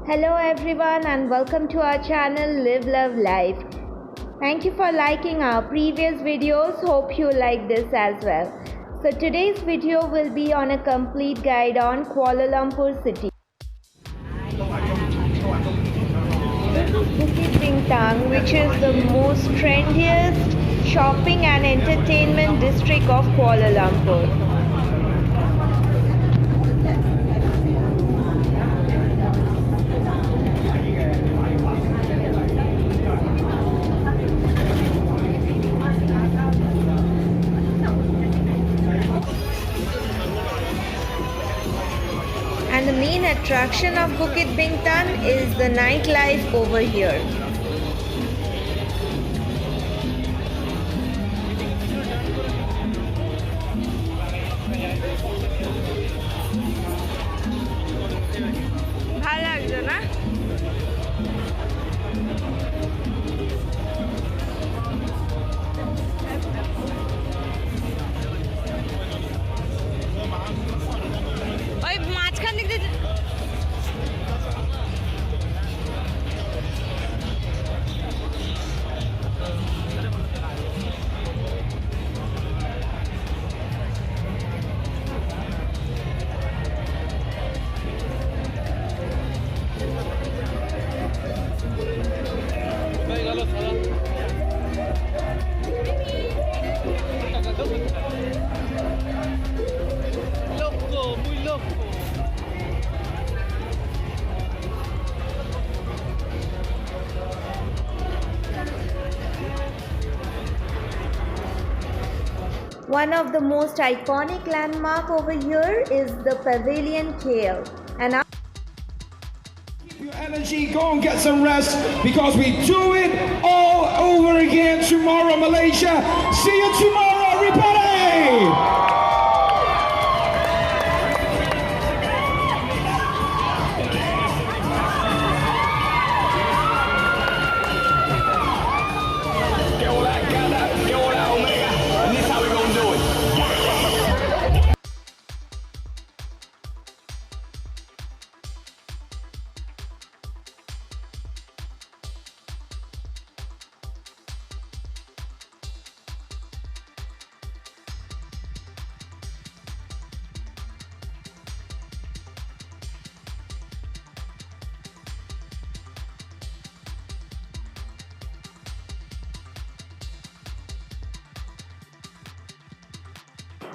Hello everyone and welcome to our channel Live Love Life. Thank you for liking our previous videos. Hope you like this as well. So today's video will be on a complete guide on Kuala Lumpur city. This is BUKIT BINTANG, which is the most trendiest shopping and entertainment district of Kuala Lumpur. And the main attraction of BUKIT BINTANG is the nightlife over here. ভালো লাগছে না? ওই মাঝখান দিক দিয়ে One of the most iconic landmark over here is the Pavilion Kale. And keep your energy, go and get some rest because we do it all over again tomorrow, Malaysia. See you tomorrow, everybody!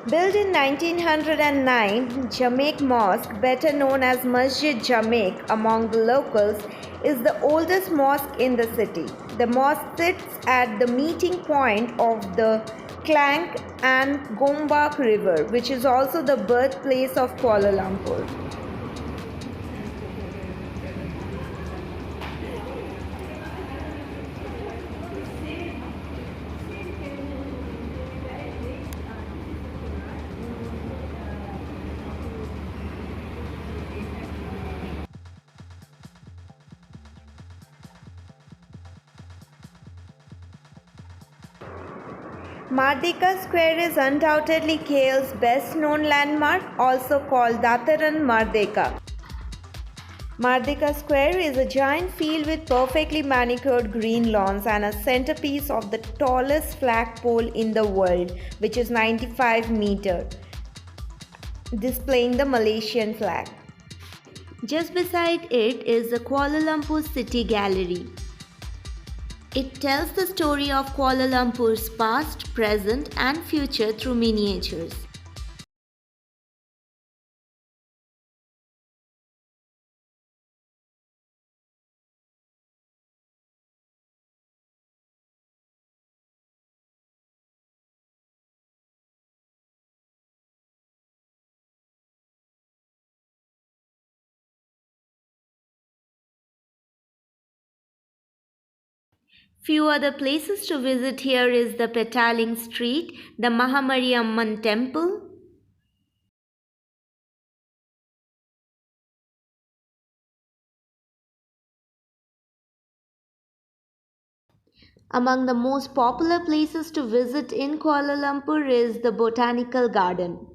Built in 1909, JAMEK Mosque, better known as MASJID JAMEK among the locals, is the oldest mosque in the city. The mosque sits at the meeting point of the Klang and Gombak River, which is also the birthplace of Kuala Lumpur. MERDEKA Square is undoubtedly KL's best known landmark, also called Dataran MERDEKA. MERDEKA Square is a giant field with perfectly manicured green lawns and a centerpiece of the tallest flagpole in the world, which is 95 meters, displaying the Malaysian flag. Just beside it is the Kuala Lumpur City Gallery. It tells the story of Kuala Lumpur's past, present and future through miniatures. Few other places to visit here is the PETALING street, the MAHA MARIAMMAN temple, Among the most popular places to visit in Kuala Lumpur is the Botanical Garden.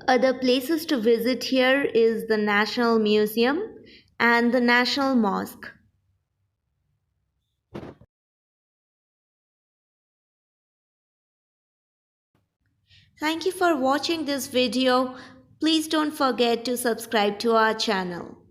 Other places to visit here is the National Museum and the National Mosque. Thank you for watching this video. Please don't forget to subscribe to our channel.